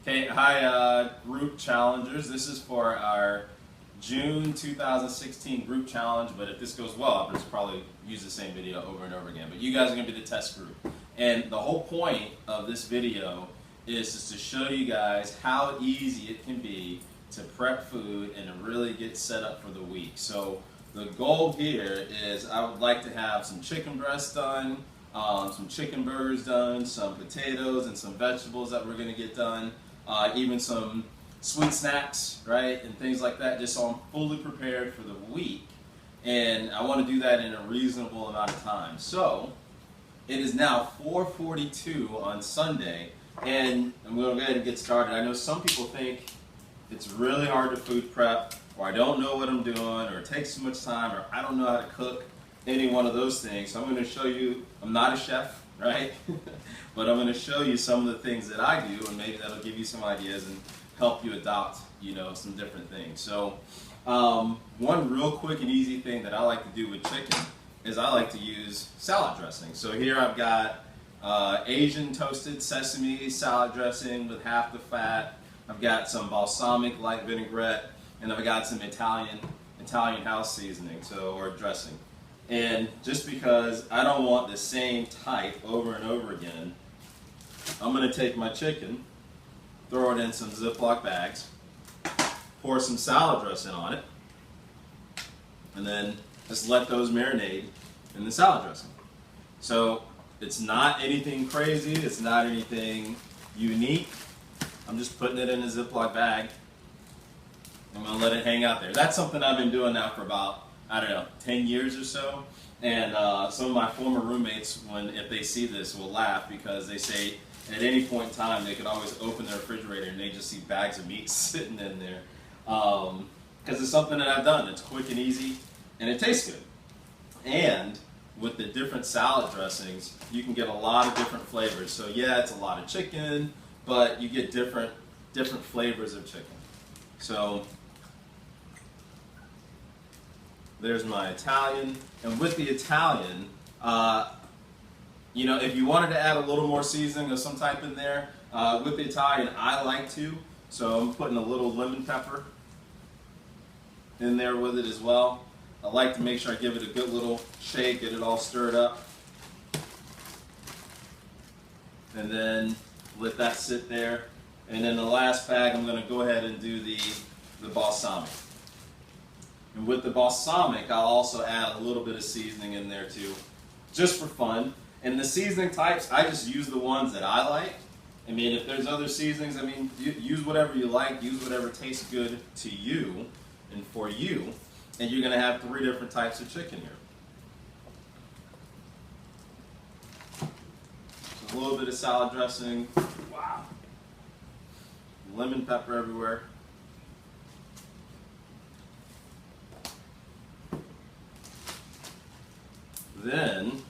Okay, hi group challengers. This is for our June 2016 group challenge, but if this goes well, I'll just probably use the same video over and over again. But you guys are going to be the test group. And the whole point of this video is just to show you guys how easy it can be to prep food and to really get set up for the week. So the goal here is I would like to have some chicken breasts done, some chicken burgers done, some potatoes and some vegetables that we're going to get done. Even some sweet snacks, right, and things like that, just so I'm fully prepared for the week. And I want to do that in a reasonable amount of time. So it is now 4:42 on Sunday, and I'm going to go ahead and get started. I know some people think it's really hard to food prep, or I don't know what I'm doing, or it takes too much time, or I don't know how to cook, any one of those things. So I'm going to show you, I'm not a chef, right? But I'm going to show you some of the things that I do, and maybe that'll give you some ideas and help you adopt, some different things. So one real quick and easy thing that I like to do with chicken is I like to use salad dressing. So here I've got Asian toasted sesame salad dressing with half the fat. I've got some balsamic light vinaigrette, and I've got some Italian house seasoning, or dressing. And just because I don't want the same type over and over again, I'm going to take my chicken, throw it in some Ziploc bags, pour some salad dressing on it, and then just let those marinate in the salad dressing. So it's not anything crazy, it's not anything unique. I'm just putting it in a Ziploc bag. I'm going to let it hang out there. That's something I've been doing now for about, 10 years or so. And some of my former roommates, if they see this, will laugh because they say at any point in time they could always open their refrigerator and they just see bags of meat sitting in there. Because it's something that I've done. It's quick and easy, and it tastes good. And with the different salad dressings, you can get a lot of different flavors. So yeah, it's a lot of chicken, but you get different flavors of chicken. So there's my Italian, and with the Italian, if you wanted to add a little more seasoning of some type in there, with the Italian, I like to, so I'm putting a little lemon pepper in there with it as well. I like to make sure I give it a good little shake, get it all stirred up, and then let that sit there. And then the last bag, I'm going to go ahead and do the balsamic. And with the balsamic, I'll also add a little bit of seasoning in there too, just for fun. And the seasoning types, I just use the ones that I like. I mean, if there's other seasonings, use whatever you like, use whatever tastes good to you and for you. And you're going to have 3 different types of chicken here. So a little bit of salad dressing. Wow. Lemon pepper everywhere. Then,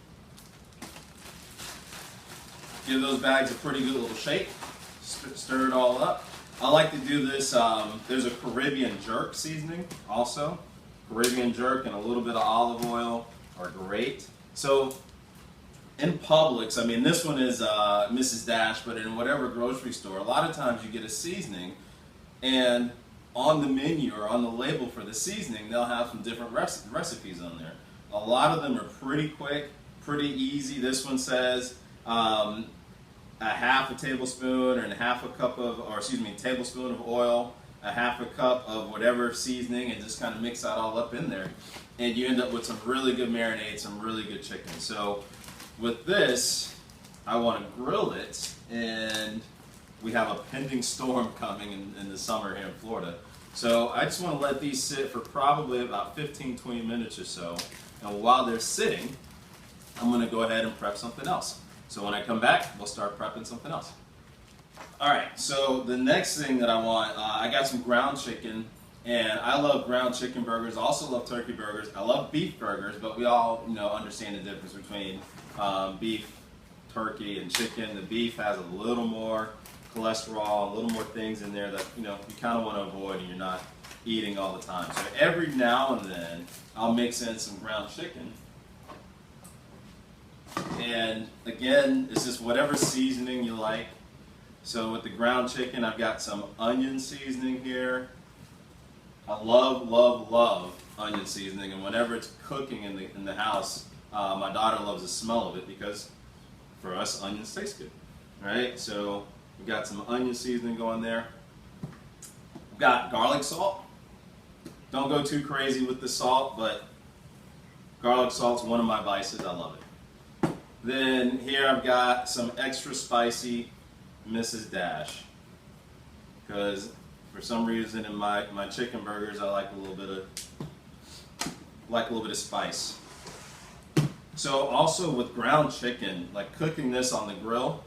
give those bags a pretty good little shake. Stir it all up. I like to do this, there's a Caribbean jerk seasoning also. Caribbean jerk and a little bit of olive oil are great. So, in Publix, this one is Mrs. Dash, but in whatever grocery store, a lot of times you get a seasoning, and on the menu or on the label for the seasoning, they'll have some different recipes on there. A lot of them are pretty quick, pretty easy. This one says a half a tablespoon and tablespoon of oil, a half a cup of whatever seasoning, and just kind of mix that all up in there. And you end up with some really good marinade, some really good chicken. So with this, I want to grill it, and we have a pending storm coming in the summer here in Florida. So I just want to let these sit for probably about 15-20 minutes or so. And while they're sitting, I'm going to go ahead and prep something else. So when I come back, we'll start prepping something else. All right, so the next thing that I want, I got some ground chicken, and I love ground chicken burgers. I also love turkey burgers. I love beef burgers, but we all understand the difference between beef, turkey, and chicken. The beef has a little more cholesterol, a little more things in there that you kind of want to avoid, and you're not eating all the time. So every now and then, I'll mix in some ground chicken. And again, it's just whatever seasoning you like. So with the ground chicken, I've got some onion seasoning here. I love, love, love onion seasoning, and whenever it's cooking in the house, my daughter loves the smell of it because for us, onions taste good, right? So we've got some onion seasoning going there. We've got garlic salt. Don't go too crazy with the salt, but garlic salt's one of my vices. I love it. Then here I've got some extra spicy Mrs. Dash, because for some reason in my chicken burgers I like a little bit of spice. So also with ground chicken, like cooking this on the grill,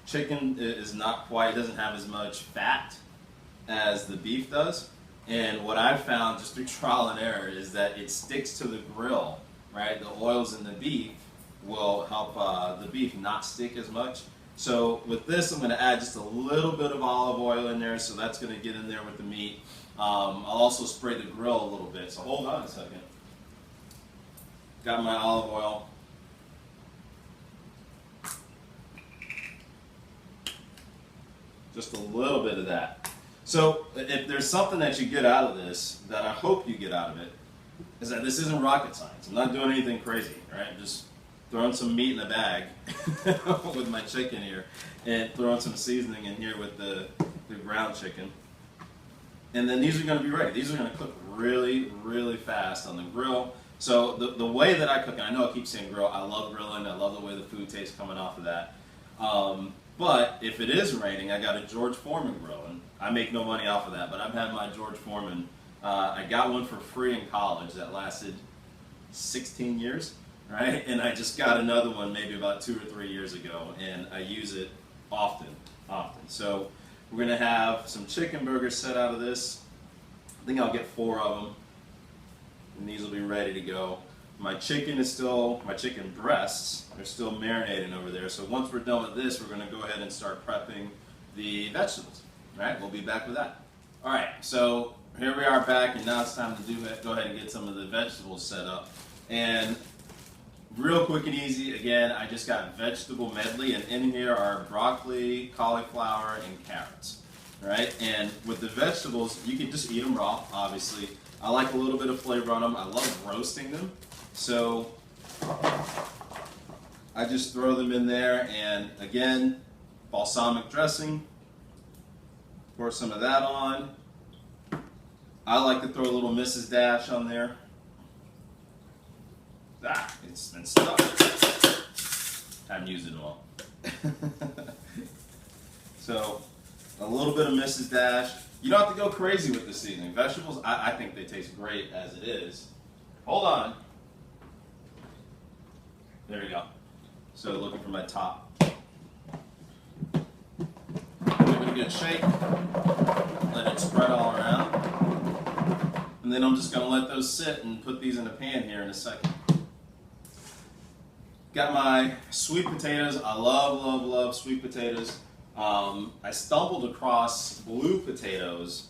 chicken is not quite, doesn't have as much fat as the beef does. And what I've found just through trial and error is that it sticks to the grill, right? The oils in the beef will help the beef not stick as much. So with this, I'm going to add just a little bit of olive oil in there, so that's going to get in there with the meat. I'll also spray the grill a little bit, so hold on a second. Got my olive oil. Just a little bit of that. So if there's something that you get out of this, that I hope you get out of it, is that this isn't rocket science. I'm not doing anything crazy, right? I'm just throwing some meat in a bag with my chicken here, and throwing some seasoning in here with the ground chicken. And then these are going to be ready. These are going to cook really, really fast on the grill. So the way that I cook, and I know I keep saying grill, I love grilling. I love the way the food tastes coming off of that. But if it is raining, I got a George Foreman grill, and I make no money off of that, but I've had my George Foreman. I got one for free in college that lasted 16 years, right? And I just got another one maybe about 2 or 3 years ago, and I use it often. So we're going to have some chicken burgers set out of this. I think I'll get 4 of them, and these will be ready to go. My chicken breasts are still marinating over there. So once we're done with this, we're going to go ahead and start prepping the vegetables. All right, we'll be back with that. All right, so here we are back, and now it's time to go ahead and get some of the vegetables set up. And real quick and easy, again, I just got vegetable medley, and in here are broccoli, cauliflower, and carrots. All right, and with the vegetables, you can just eat them raw, obviously. I like a little bit of flavor on them. I love roasting them. So I just throw them in there, and again, balsamic dressing. Pour some of that on. I like to throw a little Mrs. Dash on there. It's been stuck. I'm using them all. So a little bit of Mrs. Dash. You don't have to go crazy with the seasoning. Vegetables, I think they taste great as it is. Hold on. There we go. So looking for my top. Give it a good shake. Let it spread all around. And then I'm just going to let those sit and put these in a pan here in a second. Got my sweet potatoes. I love, love, love sweet potatoes. I stumbled across blue potatoes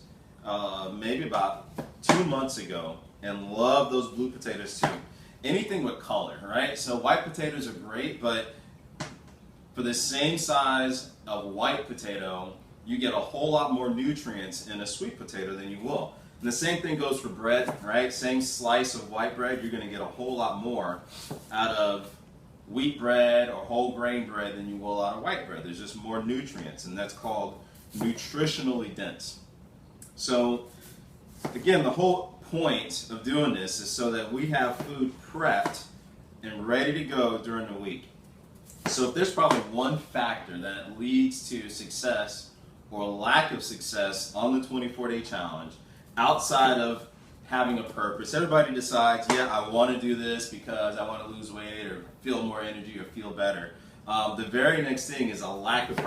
maybe about 2 months ago, and love those blue potatoes too. Anything with color, right? So white potatoes are great, but for the same size of white potato, you get a whole lot more nutrients in a sweet potato than you will. And the same thing goes for bread, right? Same slice of white bread, you're going to get a whole lot more out of wheat bread or whole grain bread than you will out of white bread. There's just more nutrients, and that's called nutritionally dense. So again, the whole point of doing this is so that we have food prepped and ready to go during the week. So if there's probably one factor that leads to success or lack of success on the 24-day challenge, outside of having a purpose, everybody decides, yeah, I want to do this because I want to lose weight or feel more energy or feel better. The very next thing is a lack of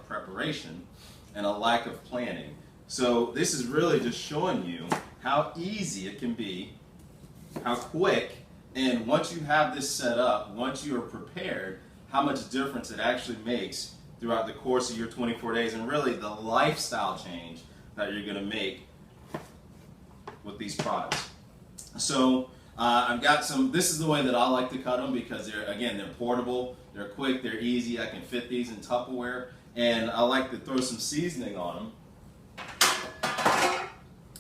preparation and a lack of planning. So this is really just showing you how easy it can be, how quick, and once you have this set up, once you are prepared, how much difference it actually makes throughout the course of your 24 days, and really the lifestyle change that you're going to make with these products. So I've got some, this is the way that I like to cut them because they're portable, they're quick, they're easy. I can fit these in Tupperware, and I like to throw some seasoning on them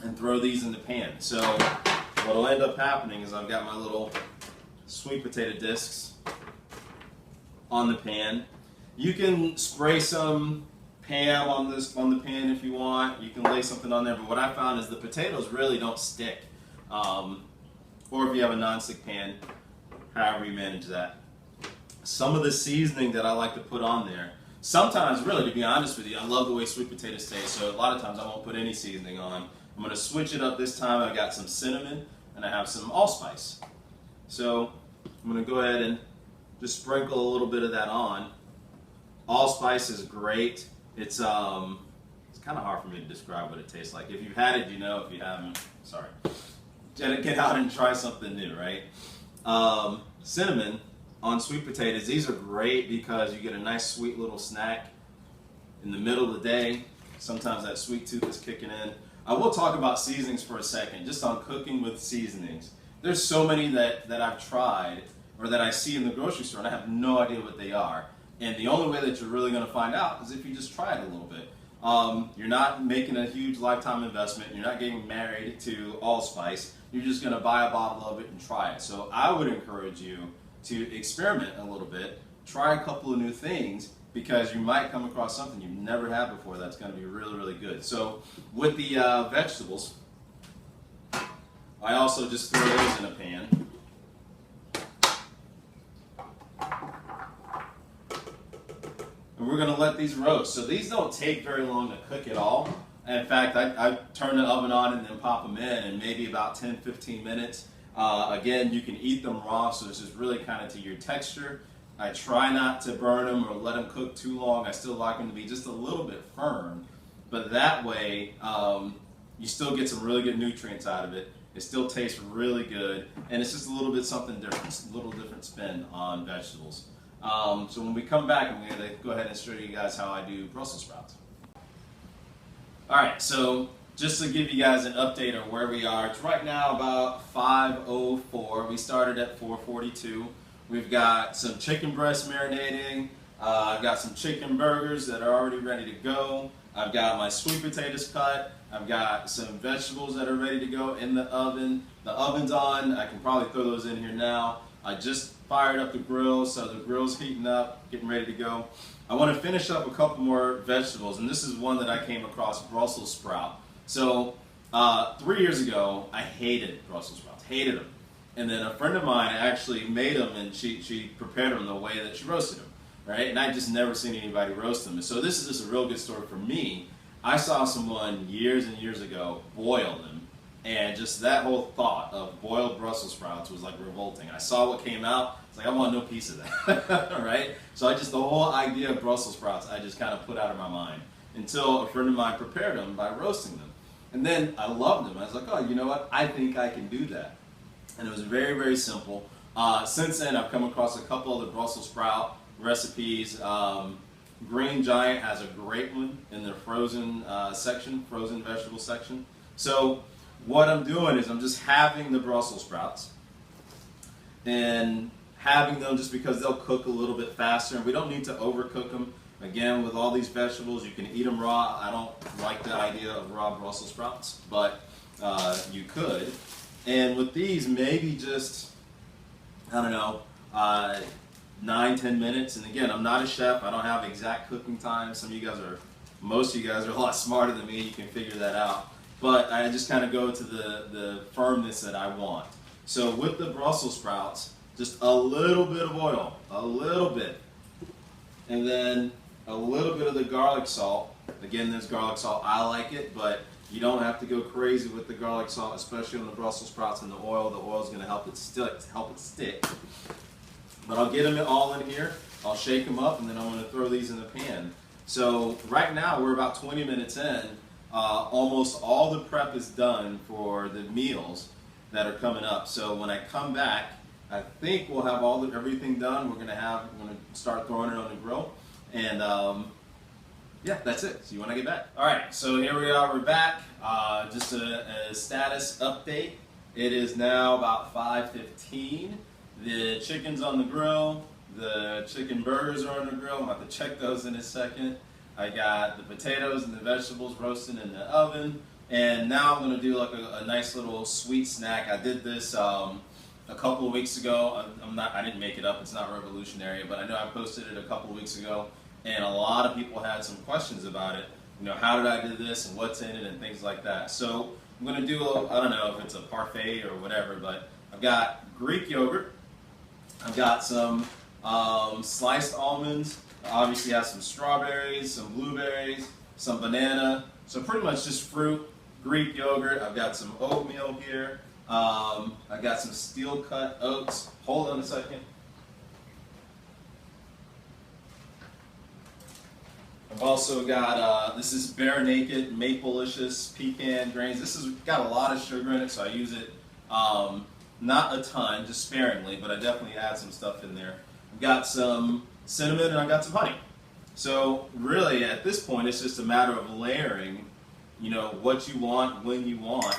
and throw these in the pan. So what will end up happening is I've got my little sweet potato discs on the pan. You can spray some Pam on the pan if you want. You can lay something on there, but what I found is the potatoes really don't stick. Or if you have a non-stick pan, however you manage that. Some of the seasoning that I like to put on there, sometimes, really, to be honest with you, I love the way sweet potatoes taste, so a lot of times I won't put any seasoning on. I'm going to switch it up this time. I've got some cinnamon and I have some allspice. So I'm going to go ahead and just sprinkle a little bit of that on. Allspice is great. It's kind of hard for me to describe what it tastes like. If you've had it, you know. If you haven't, sorry. Get out and try something new, right? Cinnamon on sweet potatoes. These are great because you get a nice sweet little snack in the middle of the day. Sometimes that sweet tooth is kicking in. I will talk about seasonings for a second, just on cooking with seasonings. There's so many that I've tried or that I see in the grocery store and I have no idea what they are. And the only way that you're really going to find out is if you just try it a little bit. You're not making a huge lifetime investment. You're not getting married to allspice. You're just going to buy a bottle of it and try it. So I would encourage you to experiment a little bit, try a couple of new things, because you might come across something you've never had before that's going to be really, really good. So with the vegetables, I also just throw those in a pan. And we're going to let these roast. So these don't take very long to cook at all. In fact, I turn the oven on and then pop them in maybe about 10-15 minutes. Again, you can eat them raw, so this is really kind of to your texture. I try not to burn them or let them cook too long. I still like them to be just a little bit firm. But that way, you still get some really good nutrients out of it. It still tastes really good. And it's just a little bit something different, a little different spin on vegetables. So when we come back, I'm going to go ahead and show you guys how I do Brussels sprouts. Alright, so just to give you guys an update on where we are, it's right now about 5:04. We started at 4:42. We've got some chicken breast marinating. I've got some chicken burgers that are already ready to go. I've got my sweet potatoes cut. I've got some vegetables that are ready to go in the oven. The oven's on. I can probably throw those in here now. I just fired up the grill, so the grill's heating up, getting ready to go. I want to finish up a couple more vegetables, and this is one that I came across, Brussels sprout. So 3 years ago, I hated Brussels sprouts, hated them. And then a friend of mine actually made them, and she prepared them the way that she roasted them, right? And I just never seen anybody roast them. And so this is just a real good story for me. I saw someone years and years ago boil them, and just that whole thought of boiled Brussels sprouts was like revolting. I saw what came out. It's like, I want no piece of that, right? So the whole idea of Brussels sprouts, I just kind of put out of my mind until a friend of mine prepared them by roasting them. And then I loved them. I was like, oh, you know what? I think I can do that. And it was very, very simple. Since then, I've come across a couple other Brussels sprout recipes. Green Giant has a great one in their frozen section, frozen vegetable section. So what I'm doing is I'm just having the Brussels sprouts and having them just because they'll cook a little bit faster, and we don't need to overcook them. Again, with all these vegetables, you can eat them raw. I don't like the idea of raw Brussels sprouts, but you could. And with these, maybe just, I don't know, 9-10 minutes. And again, I'm not a chef. I don't have exact cooking time. Most of you guys are a lot smarter than me. You can figure that out. But I just kind of go to the firmness that I want. So with the Brussels sprouts, just a little bit of oil, a little bit. And then a little bit of the garlic salt. Again, there's garlic salt. I like it, but you don't have to go crazy with the garlic salt, especially on the Brussels sprouts and the oil. The oil is going to help it stick. But I'll get them all in here. I'll shake them up, and then I'm going to throw these in the pan. So right now we're about 20 minutes in. Almost all the prep is done for the meals that are coming up. So when I come back, I think we'll have everything done. We're going to start throwing it on the grill, and yeah, that's it. See you when I get back. All right, so here we are. We're back. Just a status update. It is now about 5:15. The chicken's on the grill. The chicken burgers are on the grill. I'm about to check those in a second. I got the potatoes and the vegetables roasting in the oven. And now I'm going to do like a nice little sweet snack. I did this a couple of weeks ago. I didn't make it up. It's not revolutionary, but I know I posted it a couple of weeks ago, and a lot of people had some questions about it. You know, how did I do this and what's in it and things like that. So I'm going to do I don't know if it's a parfait or whatever, but I've got Greek yogurt. I've got some sliced almonds. I obviously have some strawberries, some blueberries, some banana. So pretty much just fruit, Greek yogurt. I've got some oatmeal here. I've got some steel cut oats. Hold on a second. I've also got, this is Bare Naked Maplelicious Pecan Grains. This has got a lot of sugar in it, so I use it not a ton, just sparingly, but I definitely add some stuff in there. I've got some cinnamon and I've got some honey. So really at this point it's just a matter of layering, you know, what you want when you want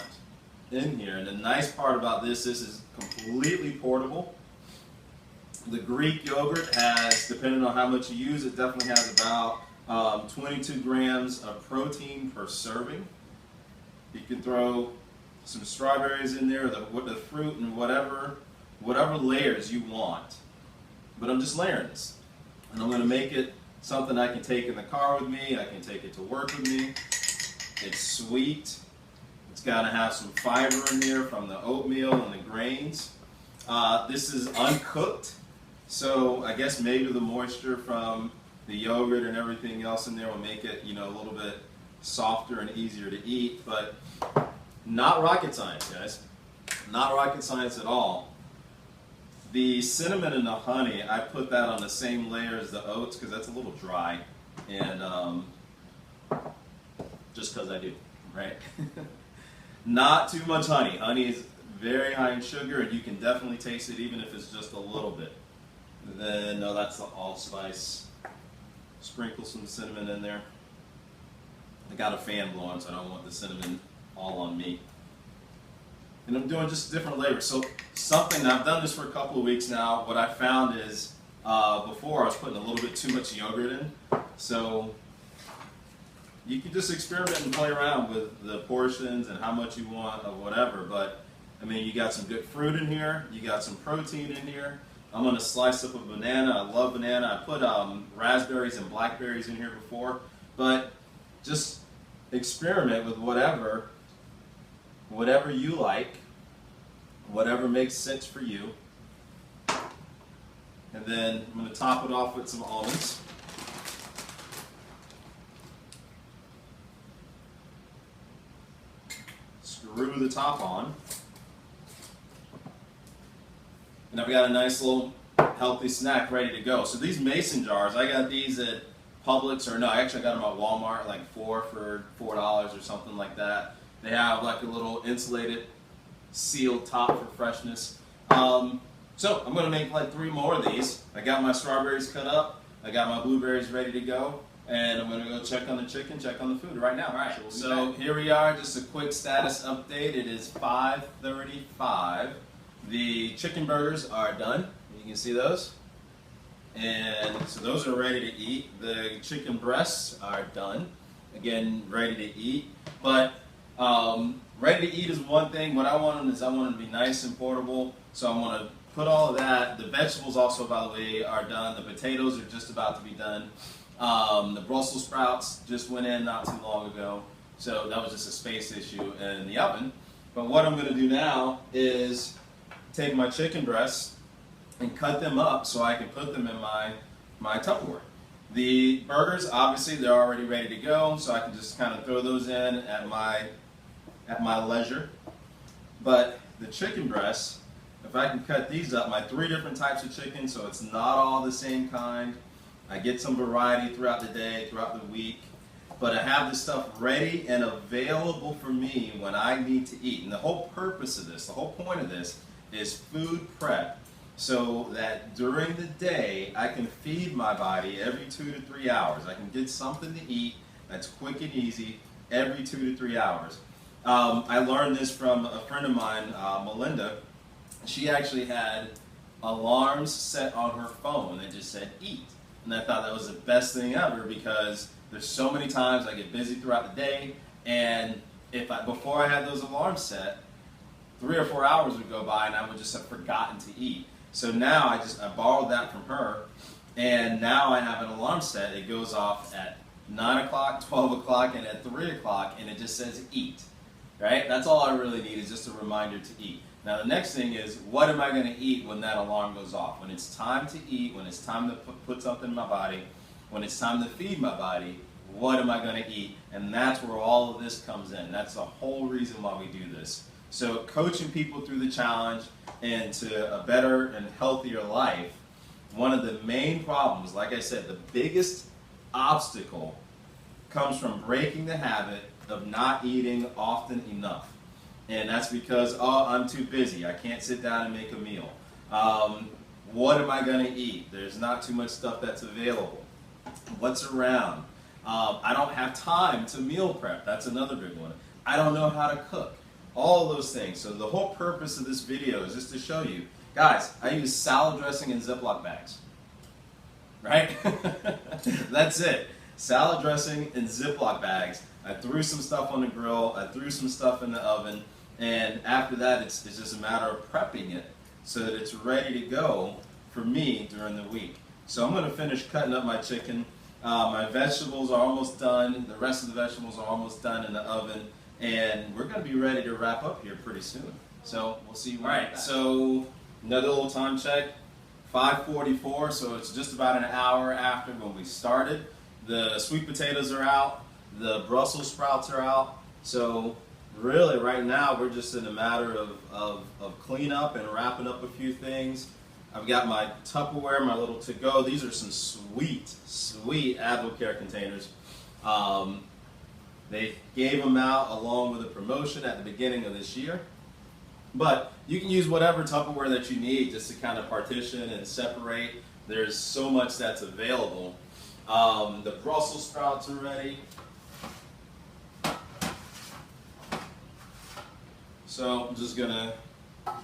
in here. And the nice part about this is completely portable. The Greek yogurt has, depending on how much you use, it definitely has about 22 grams of protein per serving. You can throw some strawberries in there, the fruit, and whatever layers you want. But I'm just layering this. And I'm going to make it something I can take in the car with me. I can take it to work with me. It's sweet. It's got to have some fiber in there from the oatmeal and the grains. This is uncooked, so I guess maybe the moisture from the yogurt and everything else in there will make it, you know, a little bit softer and easier to eat. But not rocket science, guys. Not rocket science at all. The cinnamon and the honey, I put that on the same layer as the oats because that's a little dry, and just because I do, right? Not too much honey. Honey is very high in sugar, and you can definitely taste it even if it's just a little bit. Then, no, that's the allspice. Sprinkle some cinnamon in there. I got a fan blowing, so I don't want the cinnamon all on me. And I'm doing just different layers. So something, I've done this for a couple of weeks now. What I found is, before I was putting a little bit too much yogurt in. So you can just experiment and play around with the portions and how much you want of whatever. But I mean, you got some good fruit in here. You got some protein in here. I'm going to slice up a banana. I love banana. I put raspberries and blackberries in here before. But just experiment with whatever you like, whatever makes sense for you. And then I'm going to top it off with some almonds. Screw the top on. And I've got a nice little healthy snack ready to go. So these mason jars, I got these at Publix, or no, actually I got them at Walmart, like for $4 or something like that. They have like a little insulated sealed top for freshness. So I'm going to make like 3 more of these. I got my strawberries cut up. I got my blueberries ready to go. And I'm going to go check on the chicken, check on the food right now. All right, so here we are, just a quick status update. It is 5:35. The chicken burgers are done. You can see those. And so those are ready to eat. The chicken breasts are done. Again, ready to eat. But ready to eat is one thing. What I want them to be nice and portable. So I want to put all of that. The vegetables also, by the way, are done. The potatoes are just about to be done. The Brussels sprouts just went in not too long ago. So that was just a space issue in the oven. But what I'm going to do now is take my chicken breasts and cut them up so I can put them in my Tupperware. The burgers, obviously, they're already ready to go, so I can just kind of throw those in at my leisure. But the chicken breasts, if I can cut these up, my 3 different types of chicken, so it's not all the same kind. I get some variety throughout the day, throughout the week. But I have this stuff ready and available for me when I need to eat. And the whole purpose of this, the whole point of this, is food prep, so that during the day I can feed my body every 2 to 3 hours. I can get something to eat that's quick and easy every 2 to 3 hours. I learned this from a friend of mine, Melinda. She actually had alarms set on her phone that just said eat. And I thought that was the best thing ever, because There's so many times I get busy throughout the day, and before I had those alarms set, 3 or 4 hours would go by and I would just have forgotten to eat. So now I borrowed that from her, and now I have an alarm set. It goes off at 9 o'clock, 12 o'clock, and at 3 o'clock, and it just says eat, right? That's all I really need, is just a reminder to eat. Now the next thing is, what am I going to eat when that alarm goes off? When it's time to eat, when it's time to put something in my body, when it's time to feed my body, what am I going to eat? And that's where all of this comes in. That's the whole reason why we do this. So coaching people through the challenge and to a better and healthier life, one of the main problems, like I said, the biggest obstacle comes from breaking the habit of not eating often enough. And that's because, oh, I'm too busy. I can't sit down and make a meal. What am I going to eat? There's not too much stuff that's available. What's around? I don't have time to meal prep. That's another big one. I don't know how to cook. All those things. So the whole purpose of this video is just to show you, guys, I use salad dressing in Ziploc bags. Right? That's it. Salad dressing in Ziploc bags. I threw some stuff on the grill. I threw some stuff in the oven. And after that, it's just a matter of prepping it so that it's ready to go for me during the week. So I'm going to finish cutting up my chicken. My vegetables are almost done. The rest of the vegetables are almost done in the oven. And we're going to be ready to wrap up here pretty soon. So we'll see you right back. So another little time check. 5:44, so it's just about an hour after when we started. The sweet potatoes are out. The Brussels sprouts are out. So really right now we're just in a matter of cleanup and wrapping up a few things. I've got my Tupperware, my little to-go. These are some sweet, sweet Advocare containers. They gave them out along with a promotion at the beginning of this year. But you can use whatever Tupperware that you need just to kind of partition and separate. There's so much that's available. The Brussels sprouts are ready. So I'm just going to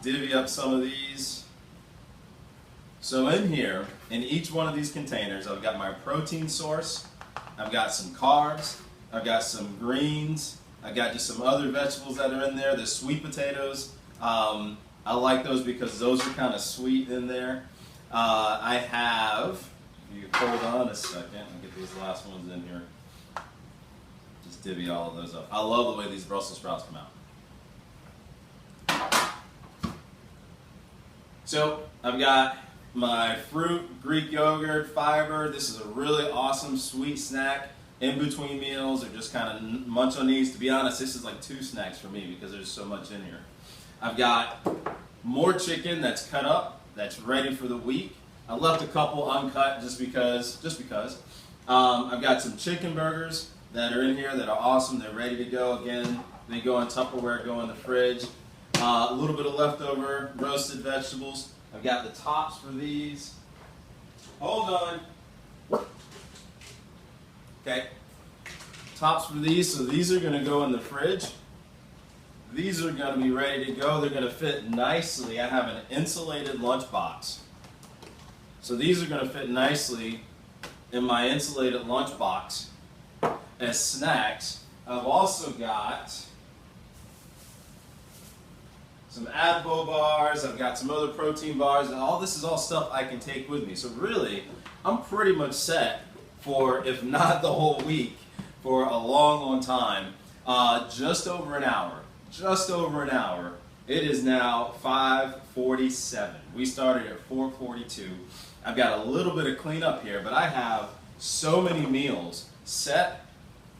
divvy up some of these. So in here, in each one of these containers, I've got my protein source. I've got some carbs. I've got some greens. I've got just some other vegetables that are in there. The sweet potatoes. I like those because those are kind of sweet in there. I have, if you hold on a second, I'll get these last ones in here. Just divvy all of those up. I love the way these Brussels sprouts come out. So I've got my fruit, Greek yogurt, fiber. This is a really awesome sweet snack in between meals, or just kind of munch on these. To be honest, this is like 2 snacks for me because there's so much in here. I've got more chicken that's cut up, that's ready for the week. I left a couple uncut just because. I've got some chicken burgers that are in here that are awesome. They're ready to go. Again, they go in Tupperware, go in the fridge. A little bit of leftover roasted vegetables. I've got the tops for these. Hold on. Okay. Tops for these. So these are going to go in the fridge. These are going to be ready to go. They're going to fit nicely. I have an insulated lunchbox. So these are going to fit nicely in my insulated lunchbox as snacks. I've also got some Advo bars. I've got some other protein bars. And all this is all stuff I can take with me. So really, I'm pretty much set for, if not the whole week, for a long, long time. Just over an hour. Just over an hour. It is now 5:47. We started at 4:42. I've got a little bit of cleanup here, but I have so many meals set,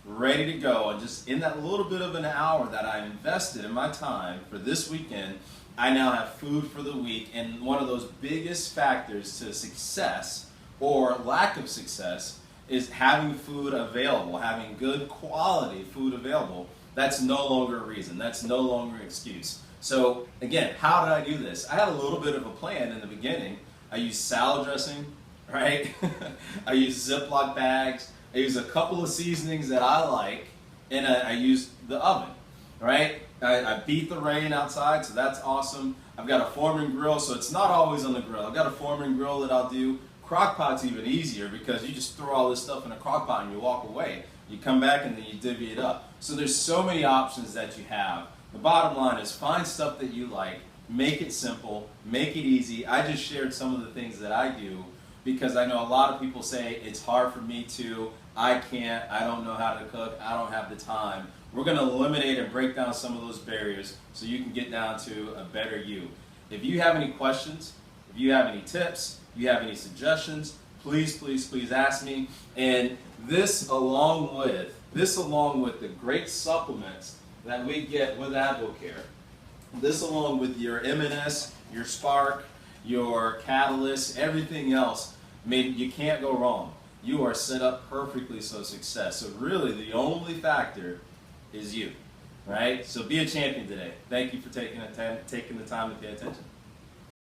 ready to go, and just in that little bit of an hour that I invested in my time for this weekend, I now have food for the week. And one of those biggest factors to success or lack of success is having food available, having good quality food available. That's no longer a reason. That's no longer an excuse. So again, how did I do this? I had a little bit of a plan in the beginning. I used salad dressing, right? I used Ziploc bags. I used a couple of seasonings that I like, and I used the oven, right? I beat the rain outside, so that's awesome. I've got a Foreman grill, so it's not always on the grill. I've got a Foreman grill that I'll do crock pot's even easier because you just throw all this stuff in a crock pot and you walk away. You come back and then you divvy it up. So there's so many options that you have. The bottom line is find stuff that you like, make it simple, make it easy. I just shared some of the things that I do because I know a lot of people say it's hard for me to, I can't, I don't know how to cook, I don't have the time. We're going to eliminate and break down some of those barriers so you can get down to a better you. If you have any questions, if you have any tips, if you have any suggestions, please, please, please ask me. And this along with the great supplements that we get with AdvoCare, this along with your M&S, your Spark, your Catalyst, everything else, you can't go wrong. You are set up perfectly for success. So really the only factor is you, right? So be a champion today. Thank you for taking the time to pay attention.